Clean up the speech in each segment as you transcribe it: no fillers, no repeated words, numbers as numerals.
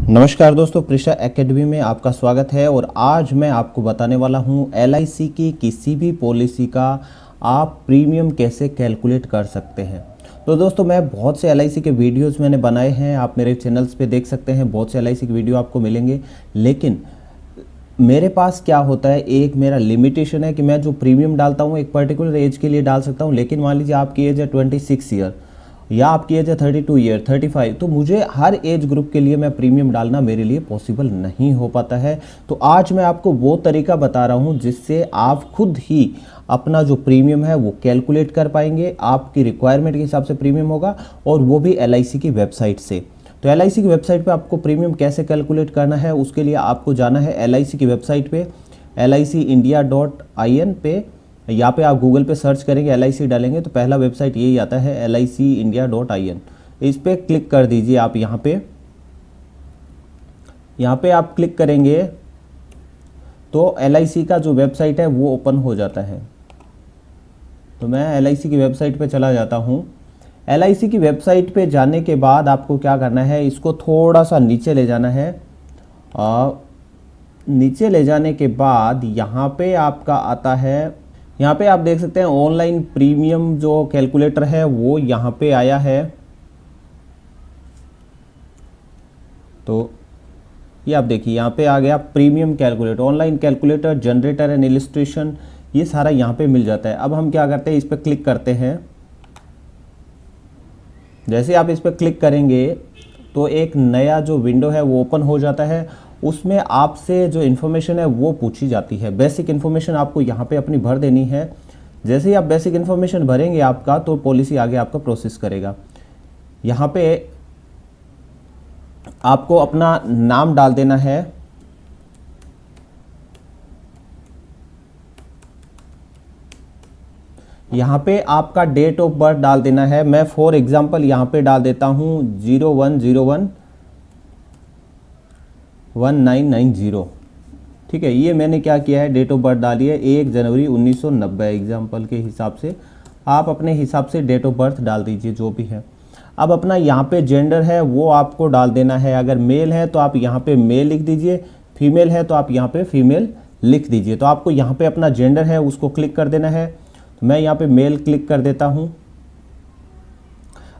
नमस्कार दोस्तों, प्रिशा एकेडमी में आपका स्वागत है। और आज मैं आपको बताने वाला हूं एलआईसी की किसी भी पॉलिसी का आप प्रीमियम कैसे कैलकुलेट कर सकते हैं। तो दोस्तों, मैं बहुत से एलआईसी के वीडियोस मैंने बनाए हैं, आप मेरे चैनल्स पे देख सकते हैं, बहुत से एलआईसी के वीडियो आपको मिलेंगे। लेकिन मेरे पास क्या होता है, एक मेरा लिमिटेशन है कि मैं जो प्रीमियम डालता हूँ एक पर्टिकुलर एज के लिए डाल सकता हूँ। लेकिन मान लीजिए आपकी एज है 26 ईयर या आपकी एज है 32 ईयर, 35, तो मुझे हर एज ग्रुप के लिए मैं प्रीमियम डालना मेरे लिए पॉसिबल नहीं हो पाता है। तो आज मैं आपको वो तरीका बता रहा हूँ जिससे आप खुद ही अपना जो प्रीमियम है वो कैलकुलेट कर पाएंगे। आपकी रिक्वायरमेंट के हिसाब से प्रीमियम होगा, और वो भी एलआईसी की वेबसाइट से। तो एलआईसी की वेबसाइट पे आपको प्रीमियम कैसे कैलकुलेट करना है, उसके लिए आपको जाना है एलआईसी की वेबसाइट पे, licindia.in पे। यहाँ पे आप गूगल पे सर्च करेंगे, एलआईसी डालेंगे तो पहला वेबसाइट यही आता है, licindia.in। इस पर क्लिक कर दीजिए आप। यहाँ पे आप क्लिक करेंगे तो एलआईसी का जो वेबसाइट है वो ओपन हो जाता है। तो मैं एलआईसी की वेबसाइट पे चला जाता हूँ। एलआईसी की वेबसाइट पे जाने के बाद आपको क्या करना है, इसको थोड़ा सा नीचे ले जाना है। नीचे ले जाने के बाद यहाँ पे आपका आता है, यहाँ पे आप देख सकते हैं ऑनलाइन प्रीमियम जो कैलकुलेटर है वो यहाँ पे आया है। तो ये आप देखिए, यहाँ पे आ गया premium calculator, online calculator, generator and illustration, ये सारा यहाँ पे मिल जाता है। अब हम क्या करते हैं, इस पर क्लिक करते हैं। जैसे आप इस पर क्लिक करेंगे तो एक नया जो विंडो है वो ओपन हो जाता है। उसमें आपसे जो इन्फॉर्मेशन है वो पूछी जाती है। बेसिक इन्फॉर्मेशन आपको यहाँ पे अपनी भर देनी है। जैसे ही आप बेसिक इन्फॉर्मेशन भरेंगे आपका, तो पॉलिसी आगे आपका प्रोसेस करेगा। यहाँ पे आपको अपना नाम डाल देना है। यहाँ पे आपका डेट ऑफ बर्थ डाल देना है। मैं फॉर एग्जांपल यहाँ पे डाल देता हूँ 01/01/1990। ठीक है, ये मैंने क्या किया है, डेट ऑफ बर्थ डाली है 1 जनवरी 1990। एग्जाम्पल के हिसाब से आप अपने हिसाब से डेट ऑफ बर्थ डाल दीजिए जो भी है। अब अपना यहाँ पे जेंडर है वो आपको डाल देना है। अगर मेल है तो आप यहाँ पे मेल लिख दीजिए, फीमेल है तो आप यहाँ पे फीमेल लिख दीजिए। तो आपको यहाँ पे अपना जेंडर है उसको क्लिक कर देना है। तो मैं यहाँ पे मेल क्लिक कर देता हूँ।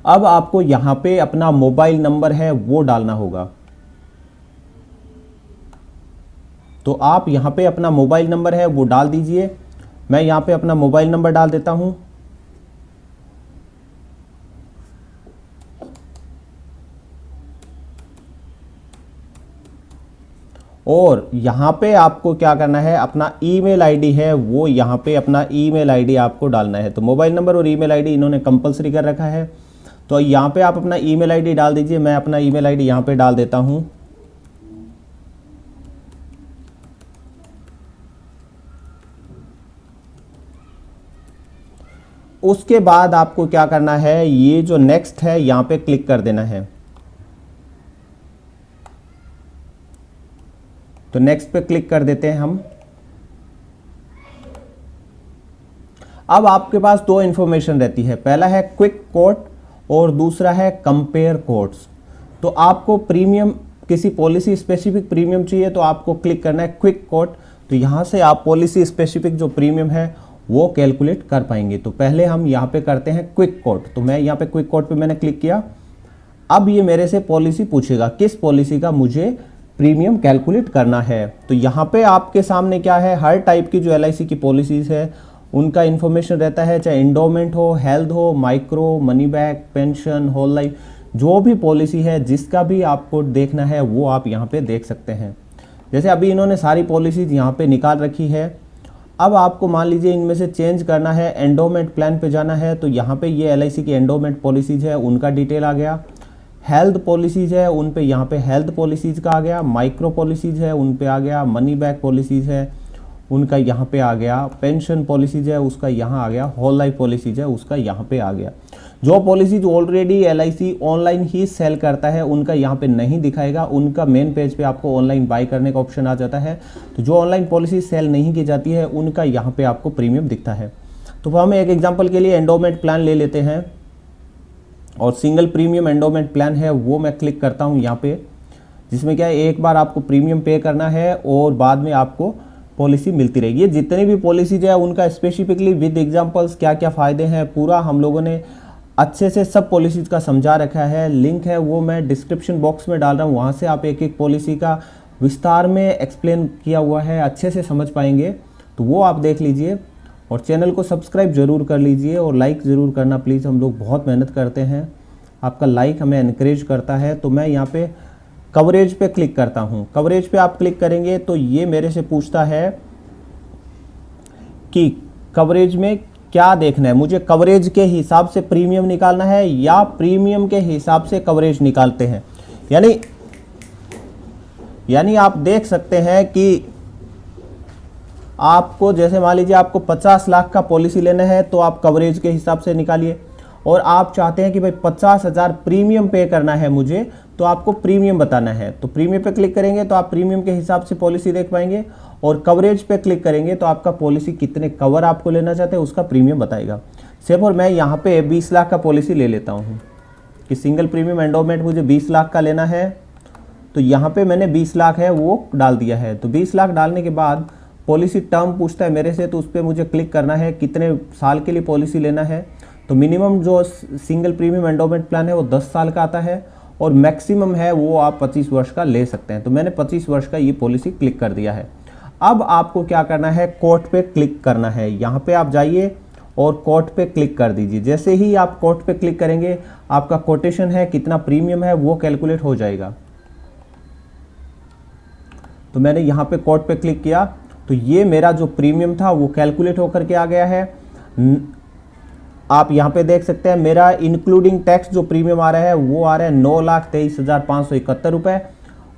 अब आपको यहाँ पे अपना मोबाइल नंबर है वो डालना होगा। तो आप यहाँ पे अपना मोबाइल नंबर है वो डाल दीजिए। मैं यहाँ पे अपना मोबाइल नंबर डाल देता हूँ। और यहाँ पे आपको क्या करना है, अपना ईमेल आईडी है वो यहाँ पे अपना ईमेल आईडी आपको डालना है। तो मोबाइल नंबर और ईमेल आईडी इन्होंने कंपलसरी कर रखा है, तो यहाँ पे आप अपना ईमेल आईडी डाल दीजिए। मैं अपना ईमेल आईडी यहाँ पे डाल देता हूँ। उसके बाद आपको क्या करना है, ये जो नेक्स्ट है यहाँ पे क्लिक कर देना है। तो नेक्स्ट पे क्लिक कर देते हैं हम। अब आपके पास दो इंफॉर्मेशन रहती है, पहला है क्विक कोट और दूसरा है कंपेयर कोट्स। तो आपको प्रीमियम, किसी पॉलिसी स्पेसिफिक प्रीमियम चाहिए तो आपको क्लिक करना है क्विक कोट। तो यहाँ से आप पॉलिसी स्पेसिफिक जो प्रीमियम है वो कैलकुलेट कर पाएंगे। तो पहले हम यहाँ पे करते हैं क्विक कोट। तो मैं यहाँ पे क्विक कोट पे मैंने क्लिक किया। अब ये मेरे से पॉलिसी पूछेगा किस पॉलिसी का मुझे प्रीमियम कैलकुलेट करना है। तो यहाँ पे आपके सामने क्या है, हर टाइप की जो एलआईसी की पॉलिसीज है उनका इन्फॉर्मेशन रहता है, चाहे इंडोमेंट हो, हेल्थ हो, micro, money back, pension, whole life, जो भी पॉलिसी है जिसका भी आपको देखना है वो आप यहाँ पे देख सकते हैं। जैसे अभी इन्होंने सारी पॉलिसीज यहाँ पे निकाल रखी है। अब आपको मान लीजिए इनमें से चेंज करना है, एंडोमेंट प्लान पे जाना है। तो यहाँ पे ये एलआईसी की एंडोमेंट पॉलिसीज है उनका डिटेल आ गया। हेल्थ पॉलिसीज है उन पे यहाँ पे हेल्थ पॉलिसीज का आ गया। माइक्रो पॉलिसीज है उन पे आ गया। मनी बैक पॉलिसीज है उनका यहाँ पे आ गया। पेंशन पॉलिसीज है उसका यहाँ आ गया। होल लाइफ पॉलिसीज है उसका यहाँ पे आ गया। जो पॉलिसीज ऑलरेडी एलआईसी ऑनलाइन ही सेल करता है उनका यहाँ पे नहीं दिखाएगा, उनका मेन पेज पे आपको ऑनलाइन बाय करने का ऑप्शन आ जाता है। तो जो ऑनलाइन पॉलिसी सेल नहीं की जाती है उनका यहाँ पे आपको प्रीमियम दिखता है। तो हम एक एग्जाम्पल के लिए एंडोमेंट प्लान ले लेते हैं। और सिंगल प्रीमियम एंडोमेंट प्लान है वो मैं क्लिक करता हूँ यहाँ पे। जिसमें क्या है एक बार आपको प्रीमियम पे करना है और बाद में आपको पॉलिसी मिलती रहेगी। ये जितनी भी पॉलिसी जो है उनका स्पेसिफिकली विद एग्जांपल्स क्या क्या फ़ायदे हैं पूरा हम लोगों ने अच्छे से सब पॉलिसीज़ का समझा रखा है। लिंक है वो मैं डिस्क्रिप्शन बॉक्स में डाल रहा हूँ, वहाँ से आप एक एक पॉलिसी का विस्तार में एक्सप्लेन किया हुआ है, अच्छे से समझ पाएंगे, तो वो आप देख लीजिए। और चैनल को सब्सक्राइब ज़रूर कर लीजिए और लाइक ज़रूर करना प्लीज़, हम लोग बहुत मेहनत करते हैं, आपका लाइक हमें इनकरेज करता है। तो मैं यहाँ पे कवरेज पे क्लिक करता हूँ। कवरेज पे आप क्लिक करेंगे तो ये मेरे से पूछता है कि कवरेज में क्या देखना है, मुझे कवरेज के हिसाब से प्रीमियम निकालना है या प्रीमियम के हिसाब से कवरेज निकालते हैं। यानी आप देख सकते हैं कि आपको जैसे मान लीजिए आपको 50 लाख का पॉलिसी लेना है तो आप कवरेज के हिसाब से निकालिए, और आप चाहते हैं कि भाई 50,000 प्रीमियम पे करना है मुझे, तो आपको प्रीमियम बताना है। तो प्रीमियम पे क्लिक करेंगे तो आप प्रीमियम के हिसाब से पॉलिसी देख पाएंगे, और कवरेज पे क्लिक करेंगे तो आपका पॉलिसी कितने कवर आपको लेना चाहते हैं उसका प्रीमियम बताएगा। सिर्फ और मैं यहाँ पे 20 लाख का पॉलिसी ले लेता हूँ कि सिंगल प्रीमियम एंडोमेंट मुझे 20 लाख का लेना है, तो यहाँ पे मैंने 20 लाख है वो डाल दिया है। तो 20 लाख डालने के बाद पॉलिसी टर्म पूछता है मेरे से, तो उस पर मुझे क्लिक करना है कितने साल के लिए पॉलिसी लेना है। तो मिनिमम जो सिंगल प्रीमियम एंडोमेंट प्लान है वो 10 साल का आता है, और मैक्सिमम है वो आप 25 वर्ष का ले सकते हैं। तो मैंने 25 वर्ष का ये पॉलिसी क्लिक कर दिया है। अब आपको क्या करना है, कोट पे क्लिक करना है। यहाँ पे आप जाइए और कोट पे क्लिक कर दीजिए। जैसे ही आप कोट पे क्लिक करेंगे आपका कोटेशन है कितना प्रीमियम है वो कैलकुलेट हो जाएगा। तो मैंने यहाँ पे कोट पे क्लिक किया तो ये मेरा जो प्रीमियम था वो कैलकुलेट होकर के आ गया है। आप यहाँ पे देख सकते हैं मेरा इंक्लूडिंग टैक्स जो प्रीमियम आ रहा है वो आ रहा है 9,23,571 रुपये,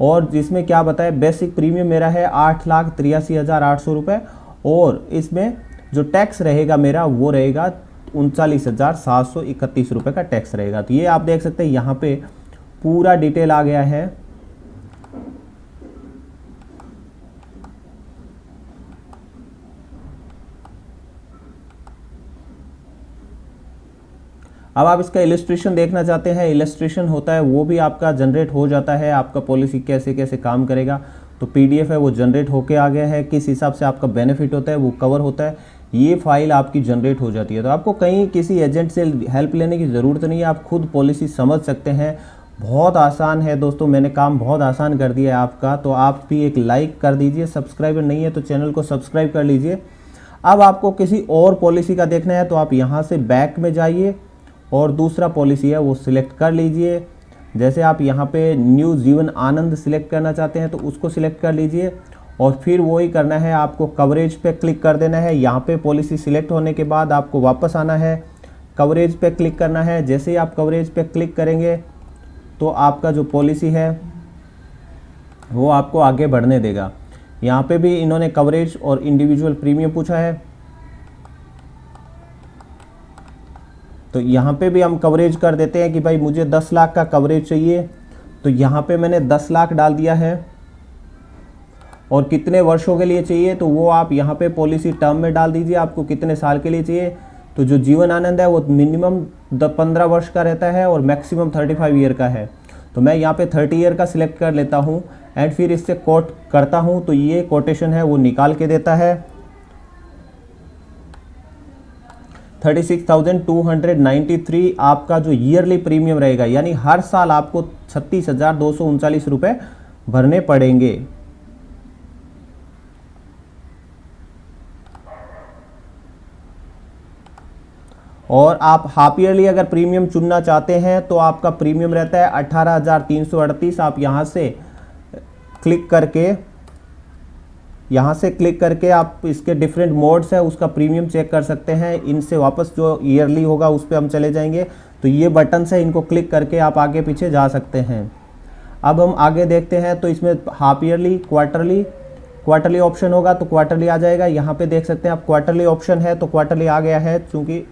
और जिसमें क्या बताए बेसिक प्रीमियम मेरा है 8,83,800 रुपये, और इसमें जो टैक्स रहेगा मेरा वो रहेगा 39,731 रुपये का टैक्स रहेगा। तो ये आप देख सकते हैं यहाँ पे पूरा डिटेल आ गया है। अब आप इसका इलस्ट्रेशन देखना चाहते हैं, इलस्ट्रेशन होता है वो भी आपका जनरेट हो जाता है, आपका पॉलिसी कैसे कैसे काम करेगा। तो पीडीएफ है वो जनरेट होके आ गया है, किस हिसाब से आपका बेनिफिट होता है वो कवर होता है, ये फाइल आपकी जनरेट हो जाती है। तो आपको कहीं किसी एजेंट से हेल्प लेने की ज़रूरत नहीं है, आप खुद पॉलिसी समझ सकते हैं। बहुत आसान है दोस्तों, मैंने काम बहुत आसान कर दिया है आपका। तो आप भी एक लाइक कर दीजिए, सब्सक्राइबर नहीं है तो चैनल को सब्सक्राइब कर लीजिए। अब आपको किसी और पॉलिसी का देखना है तो आप यहाँ से बैक में जाइए और दूसरा पॉलिसी है वो सिलेक्ट कर लीजिए। जैसे आप यहाँ पे न्यू जीवन आनंद सिलेक्ट करना चाहते हैं तो उसको सिलेक्ट कर लीजिए, और फिर वही करना है, आपको कवरेज पे क्लिक कर देना है। यहाँ पे पॉलिसी सिलेक्ट होने के बाद आपको वापस आना है, कवरेज पे क्लिक करना है। जैसे ही आप कवरेज पे क्लिक करेंगे तो आपका जो पॉलिसी है वो आपको आगे बढ़ने देगा। यहाँ पे भी इन्होंने कवरेज और इंडिविजुअल प्रीमियम पूछा है, तो यहाँ पे भी हम कवरेज कर देते हैं कि भाई मुझे 10 लाख का कवरेज चाहिए। तो यहाँ पे मैंने 10 लाख डाल दिया है, और कितने वर्षों के लिए चाहिए तो वो आप यहाँ पे पॉलिसी टर्म में डाल दीजिए, आपको कितने साल के लिए चाहिए। तो जो जीवन आनंद है वो मिनिमम 15 वर्ष का रहता है और मैक्सिमम 35 ईयर का है। तो मैं यहाँ पे 30 ईयर का सिलेक्ट कर लेता हूँ, एंड फिर इससे कोट करता हूँ तो ये कोटेशन है वो निकाल के देता है 36,293 आपका जो ईयरली प्रीमियम रहेगा, यानी हर साल आपको 36,239 रुपये भरने पड़ेंगे। और आप हाफ ईयरली अगर प्रीमियम चुनना चाहते हैं तो आपका प्रीमियम रहता है 18,338। आप यहाँ से क्लिक करके आप इसके डिफरेंट मोड्स है उसका प्रीमियम चेक कर सकते हैं। इनसे वापस जो ईयरली होगा उस पर हम चले जाएंगे, तो ये बटन से इनको क्लिक करके आप आगे पीछे जा सकते हैं। अब हम आगे देखते हैं, तो इसमें हाफ ईयरली, क्वार्टरली ऑप्शन होगा तो क्वार्टरली आ जाएगा। यहाँ पे देख सकते हैं आप क्वार्टरली ऑप्शन है तो क्वार्टरली आ गया है। चूँकि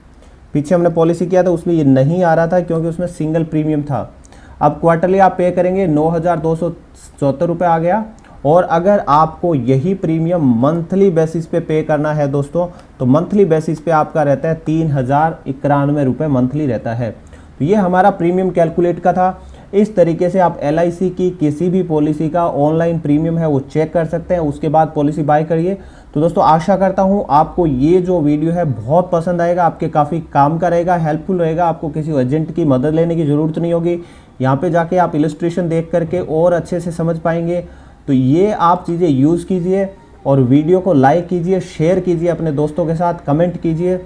पीछे हमने पॉलिसी किया था उसमें ये नहीं आ रहा था क्योंकि उसमें सिंगल प्रीमियम था। अब क्वार्टरली आप पे करेंगे 9,274 रुपये आ गया। और अगर आपको यही प्रीमियम मंथली बेसिस पे करना है दोस्तों, तो मंथली बेसिस पे आपका रहता है 3,091 रुपये मंथली रहता है। तो ये हमारा प्रीमियम कैलकुलेट का था। इस तरीके से आप LIC की किसी भी पॉलिसी का ऑनलाइन प्रीमियम है वो चेक कर सकते हैं, उसके बाद पॉलिसी बाय करिए। तो दोस्तों आशा करता हूँ आपको ये जो वीडियो है बहुत पसंद आएगा, आपके काफ़ी काम का रहेगा, हेल्पफुल रहेगा। आपको किसी एजेंट की मदद लेने की ज़रूरत नहीं होगी, यहाँ पे जाके आप इलस्ट्रेशन देख करके और अच्छे से समझ पाएंगे। तो ये आप चीज़ें यूज़ कीजिए और वीडियो को लाइक कीजिए, शेयर कीजिए अपने दोस्तों के साथ, कमेंट कीजिए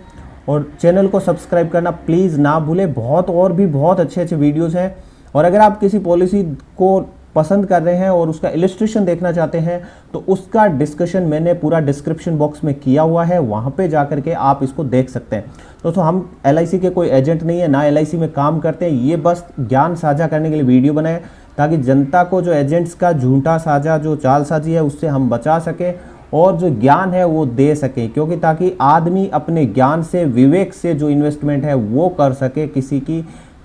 और चैनल को सब्सक्राइब करना प्लीज़ ना भूलें। बहुत और भी बहुत अच्छे अच्छे वीडियोज़ हैं। और अगर आप किसी पॉलिसी को पसंद कर रहे हैं और उसका इलस्ट्रेशन देखना चाहते हैं तो उसका डिस्कशन मैंने पूरा डिस्क्रिप्शन बॉक्स में किया हुआ है, वहाँ पे जा करके आप इसको देख सकते हैं। दोस्तों हम LIC के कोई एजेंट नहीं है, ना LIC में काम करते हैं, ये बस ज्ञान साझा करने के लिए वीडियो बनाए ताकि जनता को जो एजेंट्स का झूठा साझा जो जालसाजी है उससे हम बचा सकें और जो ज्ञान है वो दे सकें, क्योंकि ताकि आदमी अपने ज्ञान से, विवेक से जो इन्वेस्टमेंट है वो कर सके,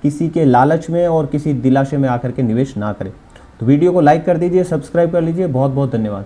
किसी के लालच में और किसी दिलासे में आकर के निवेश ना करें। तो वीडियो को लाइक कर दीजिए, सब्सक्राइब कर लीजिए। बहुत बहुत धन्यवाद।